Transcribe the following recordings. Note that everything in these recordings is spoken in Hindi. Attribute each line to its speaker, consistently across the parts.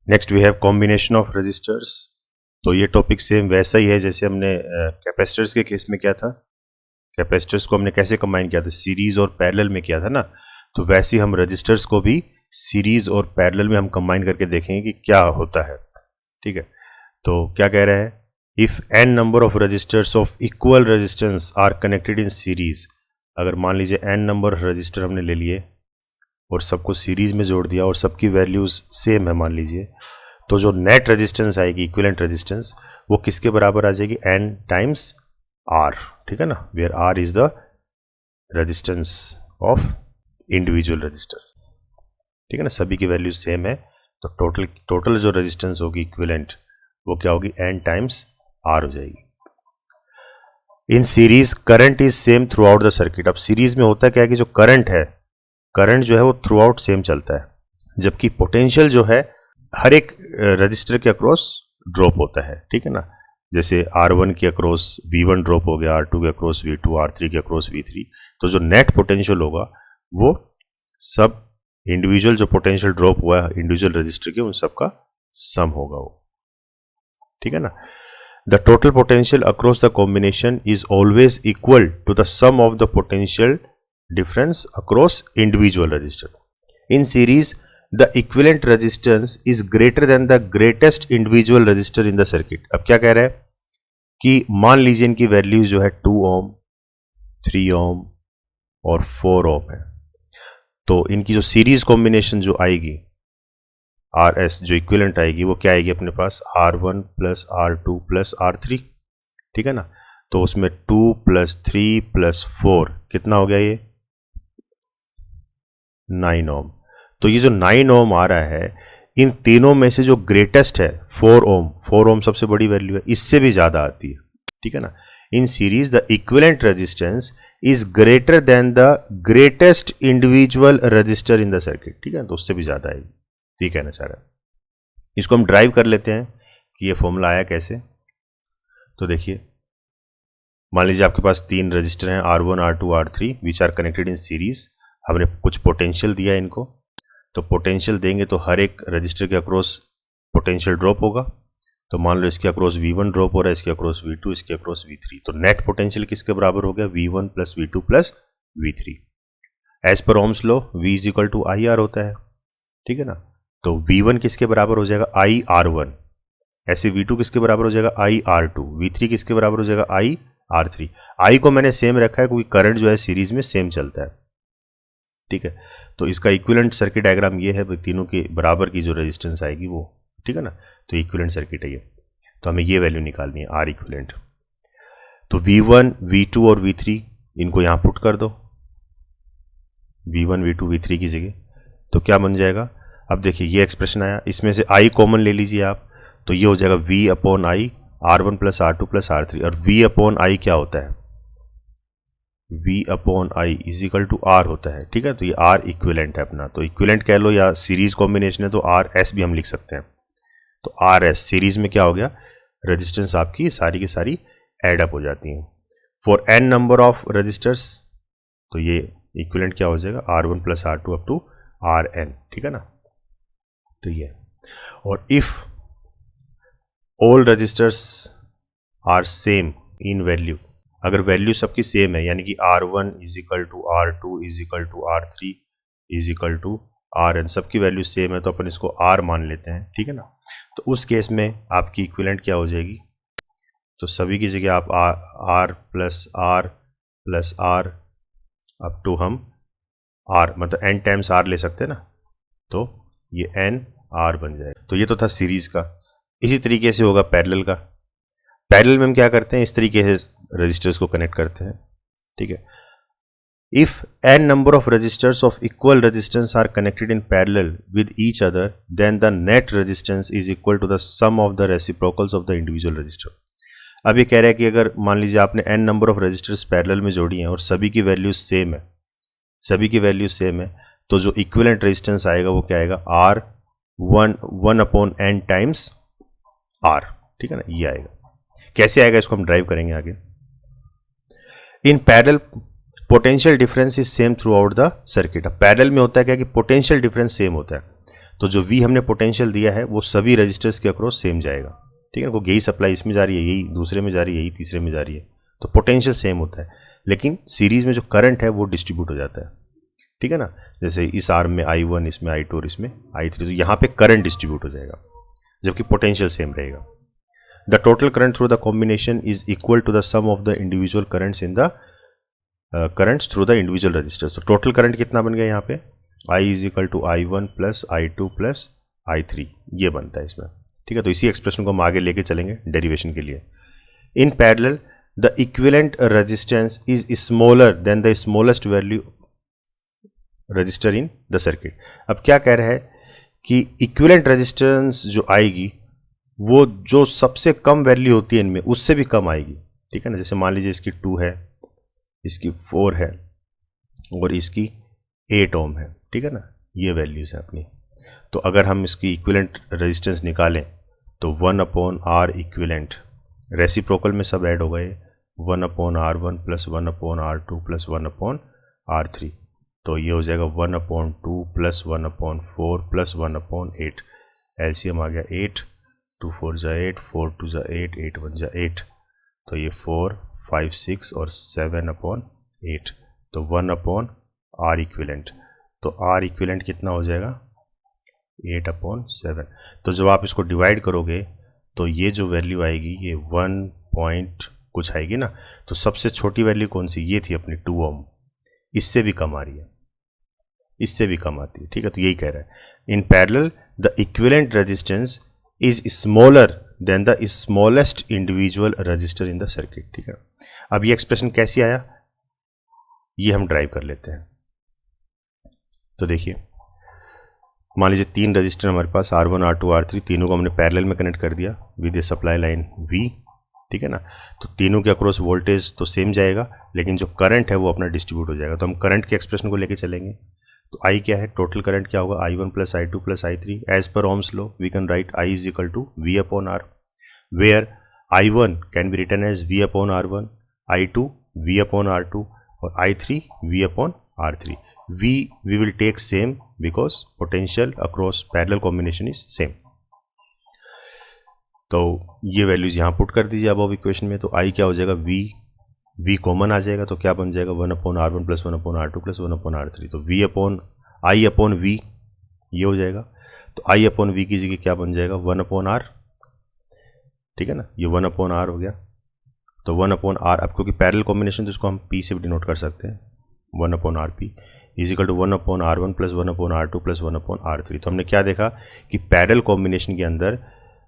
Speaker 1: Next we have combination of resistors. तो ये टॉपिक सेम वैसा ही है जैसे हमने कैपेसिटर्स के केस में किया था। कैपेसिटर्स को हमने कैसे कंबाइन किया था, सीरीज और पैरेलल में किया था ना। तो वैसे ही हम रजिस्टर्स को भी सीरीज और पैरेलल में हम कंबाइन करके देखेंगे कि क्या होता है। ठीक है, तो क्या कह रहा है, if n number of resistors of equal resistance are connected in series. अगर मान लीजिए n नंबर रजिस्टर हमने ले लिए और सबको सीरीज में जोड़ दिया और सबकी वैल्यूज सेम है मान लीजिए, तो जो नेट रेजिस्टेंस आएगी, इक्विवेलेंट रेजिस्टेंस, वो किसके बराबर आ जाएगी, n टाइम्स r। ठीक है ना, where r is the resistance of individual resistor. ठीक है ना, सभी की वैल्यूज सेम है, तो टोटल जो रेजिस्टेंस होगी इक्विवेलेंट वो क्या होगी, n टाइम्स r हो जाएगी। In series current is same through out the circuit. अब सीरीज में होता क्या है कि जो करंट है, करंट जो है वो थ्रू आउट सेम चलता है, जबकि पोटेंशियल जो है हर एक रजिस्टर के अक्रॉस ड्रॉप होता है। ठीक है ना, जैसे R1 के अक्रॉस V1 ड्रॉप हो गया, R2 के अक्रॉस V2, R3 के अक्रॉस V3। तो जो नेट पोटेंशियल होगा वो सब इंडिविजुअल जो पोटेंशियल ड्रॉप हुआ है इंडिविजुअल रजिस्टर के, उन सब का सम होगा वो। ठीक है ना, the total potential across the combination is always equal to the sum of the potential difference across individual resistor. In series, the equivalent resistance is greater than the greatest individual resistor in the circuit. अब क्या कह रहा है कि मान लीजिए इनकी वैल्यूज जो है 2 ओम, 3 ओम और 4 ओम है, तो इनकी जो सीरीज कॉम्बिनेशन जो आएगी RS, जो इक्विवेलेंट आएगी, वो क्या आएगी अपने पास, R1 plus R2 plus R3। ठीक है ना, तो उसमें 2 प्लस 3 प्लस 4 कितना हो गया, ये 9 ओम। तो ये जो 9 ओम आ रहा है, इन तीनों में से जो ग्रेटेस्ट है 4 ओम सबसे बड़ी वैल्यू है, इससे भी ज्यादा आती है। ठीक है ना, in series the equivalent resistance is greater than the greatest individual register in the circuit. ठीक है, तो उससे भी ज्यादा आएगी। ठीक है ना सारा, इसको हम ड्राइव कर लेते हैं कि ये फॉर्मूला आया कैसे। तो देखिए, मान लीजिए आपके पास 3 रजिस्टर हैं R1, R2, R3 which are connected in series. हमने कुछ पोटेंशियल दिया इनको, तो पोटेंशियल देंगे तो हर एक रजिस्टर के अक्रॉस पोटेंशियल ड्रॉप होगा। तो मान लो इसके अक्रॉस V1 ड्रॉप हो रहा है, इसके अक्रॉस V2, इसके अक्रॉस V3। तो नेट पोटेंशियल किसके बराबर हो गया, V1 plus V2 plus V3। As per Ohm's law V is equal to IR होता है। ठीक है ना, तो V1 किसके बराबर हो जाएगा, IR1। ऐसे V2 किसके बराबर हो जाएगा, IR2। V3 किसके बराबर हो जाएगा, IR3। I को मैंने सेम रखा है क्योंकि करंट जो है सीरीज में सेम चलता है। ठीक है, तो इसका इक्विवेलेंट सर्किट डायग्राम ये है, तीनों के बराबर की जो रेजिस्टेंस आएगी वो। ठीक है ना, तो इक्विवेलेंट सर्किट है ये। तो हमें ये वैल्यू निकालनी है R इक्विवेलेंट। तो V1, V2 और V3 इनको यहां पुट कर दो, V1, V2, V3 की जगह, तो क्या बन जाएगा। अब देखिए ये एक्सप्रेशन आया, इसमें से I कॉमन ले लीजिए आप, तो ये हो जाएगा V upon I, R1 plus R2 plus R3। और V अपॉन I क्या होता है, V upon I is equal to R होता है। ठीक है, तो ये R इक्विवेलेंट है अपना, तो इक्विवेलेंट कह लो या सीरीज कॉम्बिनेशन है तो RS भी हम लिख सकते हैं। तो RS सीरीज में क्या हो गया, रेजिस्टेंस आपकी सारी की सारी एड अप हो जाती हैं for n number of resistors. तो ये इक्विवेलेंट क्या हो जाएगा, R1 plus R2 up to Rn। ठीक है ना, तो ये, और if all resistors are same in value, अगर वैल्यू सबकी सेम है, यानी कि R1 is equal to R2 is equal to R3 is equal to Rn, सबकी वैल्यू सेम है, तो अपन इसको R मान लेते हैं। ठीक है ना, तो उस केस में आपकी इक्विवेलेंट क्या हो जाएगी, तो सभी की जगह आप R plus R up to हम R मतलब n टाइम्स R ले सकते हैं ना, तो ये n R बन जाएगा। तो ये तो था सीरीज का। इसी तरीके से होगा पैरेलल का। पैरेलल में हम क्या करते हैं, इस तरीके से रजिस्टर्स को कनेक्ट करते हैं। ठीक है, if n number of resistors of equal resistance are connected in parallel with each other, then the net resistance is equal to the sum of the reciprocals of the individual resistor. अब ये कह रहा है कि अगर मान लीजिए आपने n number of resistors parallel में जोड़ी हैं और सभी की वैल्यूज सेम है, सभी की वैल्यूज सेम है, तो जो इक्विवेलेंट रेजिस्टेंस आएगा वो क्या आएगा, R1 upon n times R। ठीक है ना, ये आएगा। कैसे आएगा इसको हम ड्राइव करेंगे आगे। In parallel potential difference is same through out the circuit. अब पैरेलल में होता है क्या कि पोटेंशियल डिफरेंस सेम होता है, तो जो V हमने पोटेंशियल दिया है वो सभी रजिस्टर्स के अक्रॉस सेम जाएगा, ठीक है। वो यही सप्लाई इसमें जा रही है, यही दूसरे में जा रही है, यही तीसरे में जा रही है, तो पोटेंशियल सेम होता है, लेकिन सीरीज में जो करंट है वो डिस्ट्रीब्यूट हो जाता है, ठीक है ना। जैसे इस आर्म में I1, इसमें I2 और इसमें I3, तो यहाँ पे करंट डिस्ट्रीब्यूट हो जाएगा जबकि पोटेंशियल सेम रहेगा। The total current through the combination is equal to the sum of the individual currents in the currents through the individual resistors. तो टोटल करंट कितना बन गया यहाँ पे, I is equal to I1 plus I2 plus I3, ये बनता है इसमें, ठीक है। तो इसी एक्सप्रेशन को हम आगे लेके चलेंगे डेरिवेशन के लिए। In parallel the equivalent resistance is smaller than the smallest value register in the circuit. अब क्या कह रहा है कि इक्विवेलेंट रेजिस्टेंस जो आएगी वो जो सबसे कम वैल्यू होती है इनमें उससे भी कम आएगी, ठीक है ना। जैसे मान लीजिए इसकी 2 है, इसकी 4 है और इसकी 8 ओम है, ठीक है ना, ये वैल्यूज है अपनी। तो अगर हम इसकी इक्विवेलेंट रेजिस्टेंस निकालें तो 1/R इक्विवेलेंट, रेसिप्रोकल में सब ऐड हो गए, 1/R1 plus 1/R2 plus 1/R3, तो ये हो जाएगा 1/2 प्लस 1/4 प्लस 1/8। एलसीएम आ गया 8, 2 4 जा 8, 4 2 जा 8, 8 1 जा 8, तो ये 4 5 6 और 7/8, तो 1/R इक्विवेलेंट। तो R इक्विवेलेंट कितना हो जाएगा, 8/7। तो जब आप इसको डिवाइड करोगे तो ये जो वैल्यू आएगी ये 1 पॉइंट कुछ आएगी ना। तो सबसे छोटी वैल्यू कौन सी, ये थी अपनी 2 ओम, इससे भी कम आ रही है, इससे भी कम आती है, ठीक है। तो यही कह रहा है in parallel the equivalent resistance is smaller than the smallest individual register in the circuit, ठीक है। अब ये एक्सप्रेशन कैसी आया ये हम ड्राइव कर लेते हैं। तो देखिए मान लीजिए 3 रजिस्टर हमारे पास R1 R2 R3, तीनों को हमने पैरेलल में कनेक्ट कर दिया with A supply line V, ठीक है ना। तो तीनों के अक्रॉस वोल्टेज तो सेम जाएगा लेकिन जो करंट है वो अपना डिस्ट्रीब्यूट हो जाएगा। तो हम करंट के एक्सप्रेशन को लेके चलेंगे। तो I क्या है, टोटल करंट क्या होगा, I1 plus I2 plus I3। As per Ohm's law we can write I is equal to V/R, where I1 can be written as V/R1, I2 V/R2 और I3 V/R3। we will take same because potential across parallel combination is same। तो ये वैल्यूज यहाँ पुट कर दीजिए अब इक्वेशन में। तो I क्या हो जाएगा, V कॉमन आ जाएगा तो क्या बन जाएगा 1/R1 plus 1/R2 plus 1/R3। तो I/V ये हो जाएगा। तो I/V की जगह क्या बन जाएगा 1/R, ठीक है ना, ये 1/R हो गया। तो 1/R, अब क्योंकि पैरेलल कॉम्बिनेशन तो इसको हम P से भी डिनोट कर सकते हैं, 1/RP is equal to 1/R1 plus 1/R2 plus 1/R3। तो हमने क्या देखा कि पैरेलल कॉम्बिनेशन के अंदर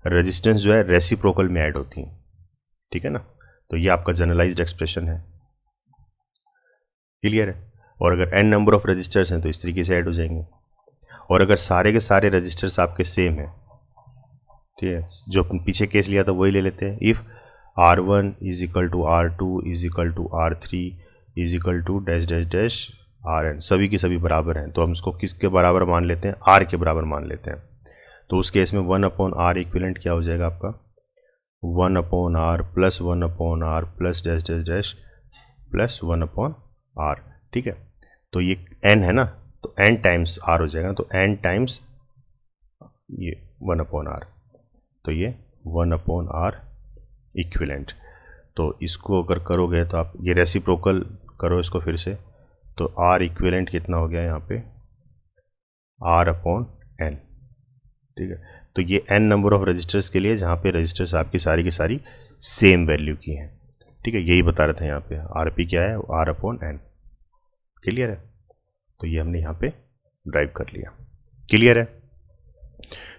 Speaker 1: रेजिस्टेंस जो है रेसिप्रोकल में ऐड होती हैं, ठीक है ना। तो ये आपका जनरलाइज्ड एक्सप्रेशन है, क्लियर है। और अगर n नंबर ऑफ रजिस्टर्स हैं तो इस तरीके से ऐड हो जाएंगे। और अगर सारे के सारे रजिस्टर्स आपके सेम हैं, ठीक है, जो पीछे केस लिया था वही ले लेते हैं। If R1 is equal to R2 is equal to R3 is equal to dash dash dash Rn, सभी की सभी बराबर हैं, तो हम इसको किसके बराबर मान लेते हैं, R के बराबर मान लेते हैं। तो उस केस में 1/R इक्विवेलेंट क्या हो जाएगा आपका 1/R plus 1/R plus dash dash dash plus 1/R, ठीक है। तो ये n है ना, तो n टाइम्स R हो जाएगा, तो n टाइम्स ये 1/R, तो ये 1/R इक्विवेलेंट। तो इसको अगर करोगे तो आप ये रेसिप्रोकल करो इसको फिर से, तो R इक्विवेलेंट कितना हो गया यहाँ पे R/N, ठीक है। तो ये n नंबर ऑफ रजिस्टर्स के लिए जहाँ पे रजिस्टर्स आपकी सारी की सारी सेम वैल्यू की हैं, ठीक है, यही बता रहे थे यहाँ पे RP क्या है R/N, क्लियर है। तो ये हमने यहाँ पे ड्राइव कर लिया, क्लियर है।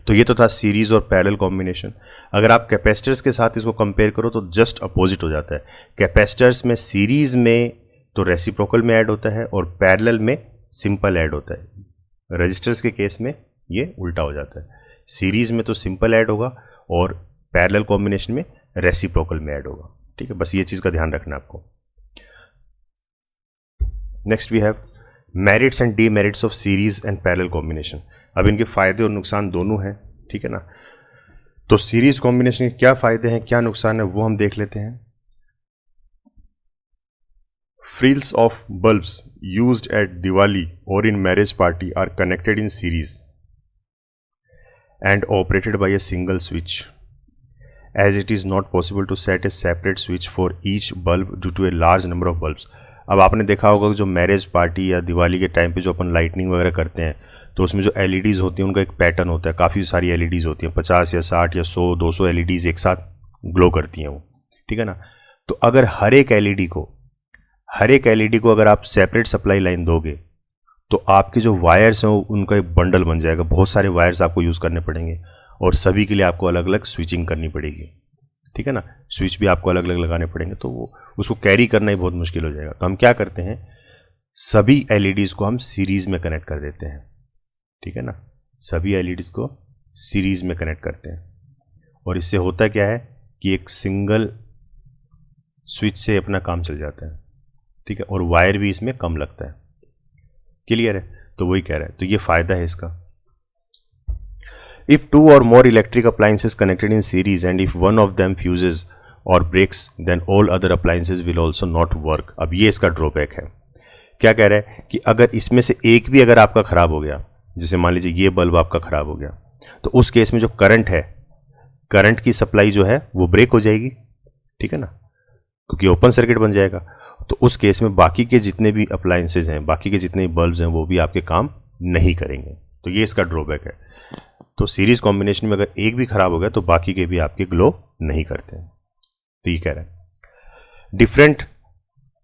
Speaker 1: तो ये तो था सीरीज और पैरेलल कॉम्बिनेशन। अगर आप कैपेसिटर्स के साथ इसको कंपेयर करो तो जस्ट अपोजिट हो जाता है। कैपेसिटर्स में सीरीज में तो रेसिप्रोकल में ऐड होता है और पैरेलल में सिंपल ऐड होता है। रजिस्टर्स के केस में ये उल्टा हो जाता है, सीरीज में तो सिंपल ऐड होगा और पैरेलल कॉम्बिनेशन में रेसिप्रोकल में ऐड होगा, ठीक है। बस ये चीज़ का ध्यान रखना आपको। Next we have merits and demerits of series and parallel combination. अब इनके फायदे और नुकसान दोनों हैं, ठीक है ना। तो सीरीज कॉम्बिनेशन के क्या फायदे हैं क्या नुकसान है वो हम देख लेते हैं। Frills of bulbs used at Diwali or in marriage party are connected in series. and operated by a single switch, as it is not possible to set a separate switch for each bulb due to a large number of bulbs. अब आपने देखा होगा कि जो मैरिज पार्टी या दिवाली के टाइम पे जो अपन लाइटनिंग वगैरह करते हैं तो उसमें जो एलईडीज़ होती हैं उनका एक पैटर्न होता है, काफ़ी सारी एलईडीज़ होती हैं, 50 या 60 या 100 200 एलईडीज़ एक साथ ग्लो करती हैं वो, ठीक है ना। तो अगर हर एक एलईडी को अगर आप सेपरेट सप्लाई लाइन दोगे तो आपके जो वायर्स हैं उनका एक बंडल बन जाएगा, बहुत सारे वायर्स आपको यूज़ करने पड़ेंगे और सभी के लिए आपको अलग अलग स्विचिंग करनी पड़ेगी, ठीक है ना। स्विच भी आपको अलग अलग लगाने पड़ेंगे, तो वो उसको कैरी करना ही बहुत मुश्किल हो जाएगा। तो हम क्या करते हैं, सभी एलईडीज़ को हम सीरीज़ में कनेक्ट कर देते हैं, ठीक है ना। सभी एलईडीज़ को सीरीज़ में कनेक्ट करते हैं और इससे होता क्या है कि एक सिंगल स्विच से अपना काम चल जाता है, ठीक है, और वायर भी इसमें कम लगता है। क्लियर है? तो वही कह रहा है, तो ये फ़ायदा है इसका। If two or more electric appliances connected in series and if one of them fuses or breaks, then all other appliances will also not work. अब ये इसका ड्रॉबैक है। क्या कह रहा है कि अगर इसमें से एक भी अगर आपका ख़राब हो गया, जैसे मान लीजिए ये बल्ब आपका ख़राब हो गया, तो उस केस में जो करंट है, करंट की सप्लाई जो है वो ब्रेक हो जाएगी, ठीक है ना, क्योंकि ओपन सर्किट बन जाएगा। तो उस केस में बाकी के जितने भी अप्लायंसेज हैं, बाकी के जितने भी बल्ब्स हैं, वो भी आपके काम नहीं करेंगे। तो ये इसका ड्रॉबैक है। तो सीरीज कॉम्बिनेशन में अगर एक भी खराब हो गया तो बाकी के भी आपके ग्लो नहीं करते हैं। तो ये कह रहा है different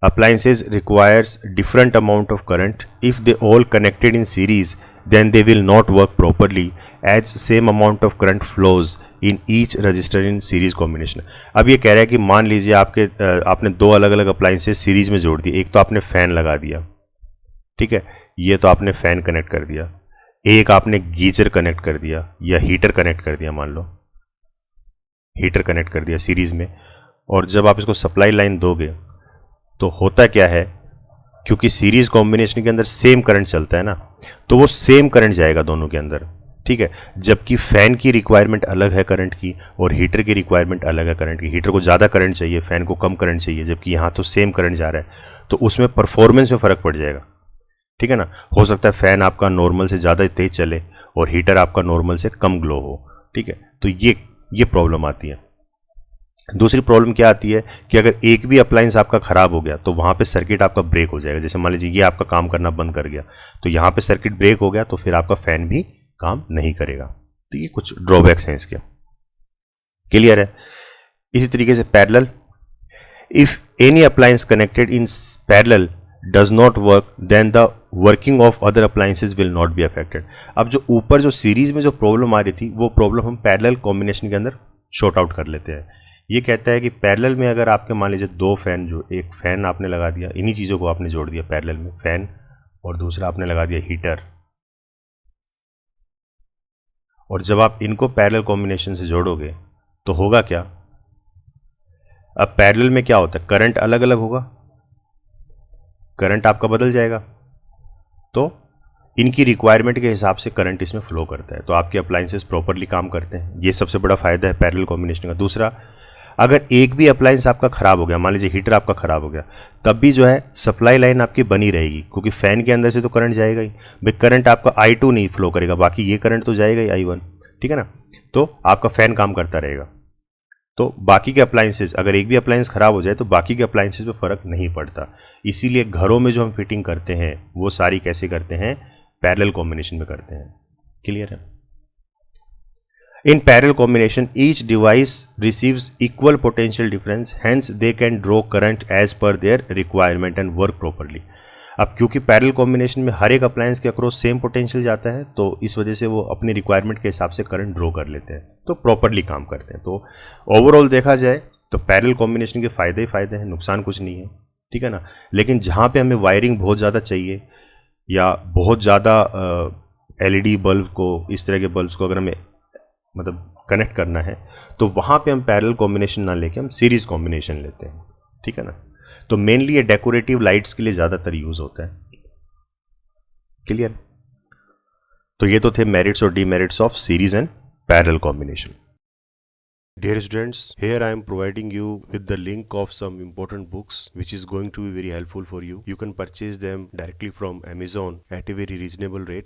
Speaker 1: appliances requires different amount of current, if they all connected in series then they will not work properly as same amount of current flows in each resistor in series combination. अब ये कह रहा है कि मान लीजिए आपने दो अलग अलग अप्लायंसेज सीरीज में जोड़ दिए। एक तो आपने फैन लगा दिया, ठीक है, ये तो आपने फैन कनेक्ट कर दिया, एक आपने गीजर कनेक्ट कर दिया या हीटर कनेक्ट कर दिया, मान लो हीटर कनेक्ट कर दिया सीरीज में, और जब आप इसको सप्लाई लाइन दोगे तो होता क्या है, क्योंकि सीरीज कॉम्बिनेशन के अंदर सेम करंट चलता है ना, तो वो सेम करंट जाएगा दोनों के अंदर, ठीक है। जबकि फैन की रिक्वायरमेंट अलग है करंट की और हीटर की रिक्वायरमेंट अलग है करंट की। हीटर को ज़्यादा करंट चाहिए, फैन को कम करंट चाहिए, जबकि यहाँ तो सेम करंट जा रहा है, तो उसमें परफॉर्मेंस में फ़र्क पड़ जाएगा, ठीक है ना। हो सकता है फैन आपका नॉर्मल से ज़्यादा तेज चले और हीटर आपका नॉर्मल से कम ग्लो हो, ठीक है। तो ये प्रॉब्लम आती है। दूसरी प्रॉब्लम क्या आती है कि अगर एक भी अप्लायंस आपका ख़राब हो गया तो वहाँ पे सर्किट आपका ब्रेक हो जाएगा। जैसे मान लीजिए ये आपका काम करना बंद कर गया तो यहाँ पे सर्किट ब्रेक हो गया, तो फिर आपका फैन भी काम नहीं करेगा। तो ये कुछ ड्रॉबैक्स हैं इसके। क्लियर है? इसी तरीके से parallel, if any appliance connected in parallel does not work then the working of other appliances will not be affected। अब जो ऊपर जो सीरीज में जो प्रॉब्लम आ रही थी वो प्रॉब्लम हम पैरेलल कॉम्बिनेशन के अंदर शॉर्ट आउट कर लेते हैं। ये कहता है कि पैरेलल में अगर आपके मान लीजिए दो फैन, जो एक फैन आपने लगा दिया, इन्हीं चीज़ों को आपने जोड़ दिया पैरेलल में, फैन, और दूसरा आपने लगा दिया हीटर, और जब आप इनको पैरेलल कॉम्बिनेशन से जोड़ोगे तो होगा क्या, अब पैरेलल में क्या होता है, करंट अलग अलग होगा, करंट आपका बदल जाएगा, तो इनकी रिक्वायरमेंट के हिसाब से करंट इसमें फ्लो करता है, तो आपके अप्लायंसेस प्रॉपरली काम करते हैं। ये सबसे बड़ा फायदा है पैरेलल कॉम्बिनेशन का। दूसरा, अगर एक भी अप्लायंस आपका खराब हो गया, मान लीजिए हीटर आपका खराब हो गया, तब भी जो है सप्लाई लाइन आपकी बनी रहेगी, क्योंकि फैन के अंदर से तो करंट जाएगा ही भाई। करंट आपका I2 नहीं फ्लो करेगा, बाकी ये करंट तो जाएगा ही I1, ठीक है ना। तो आपका फैन काम करता रहेगा। तो बाकी के अप्लायंसेस, अगर एक भी अप्लायंस खराब हो जाए तो बाकी के अप्लायंसेस पे फ़र्क नहीं पड़ता। इसीलिए घरों में जो हम फिटिंग करते हैं वो सारी कैसे करते हैं, पैरेलल कॉम्बिनेशन में करते हैं। क्लियर है? In parallel combination each device receives equal potential difference, hence they can draw current as per their requirement and work properly. अब क्योंकि पैरेलल कॉम्बिनेशन में हर एक अप्लायंस के अक्रॉस सेम पोटेंशियल जाता है, तो इस वजह से वो अपनी रिक्वायरमेंट के हिसाब से करंट ड्रॉ कर लेते हैं, तो प्रॉपरली काम करते हैं। तो ओवरऑल देखा जाए तो पैरेलल कॉम्बिनेशन के फ़ायदे ही फ़ायदे हैं, नुकसान कुछ नहीं है, ठीक है ना। लेकिन जहाँ पे हमें वायरिंग बहुत ज़्यादा चाहिए या बहुत ज़्यादा LED बल्ब को, इस तरह के बल्ब्स को अगर हमें मतलब कनेक्ट करना है, तो वहाँ पे हम पैरेलल कॉम्बिनेशन ना लेके हम सीरीज़ कॉम्बिनेशन लेते हैं, ठीक है ना। तो मेनली ये डेकोरेटिव लाइट्स के लिए ज़्यादातर यूज़ होता है। क्लियर? तो ये तो थे मेरिट्स और demerits of series and parallel combination. Dear students, here I am providing you with the link of some important books which is going to be very helpful for you. You can purchase them directly from Amazon at a very reasonable rate.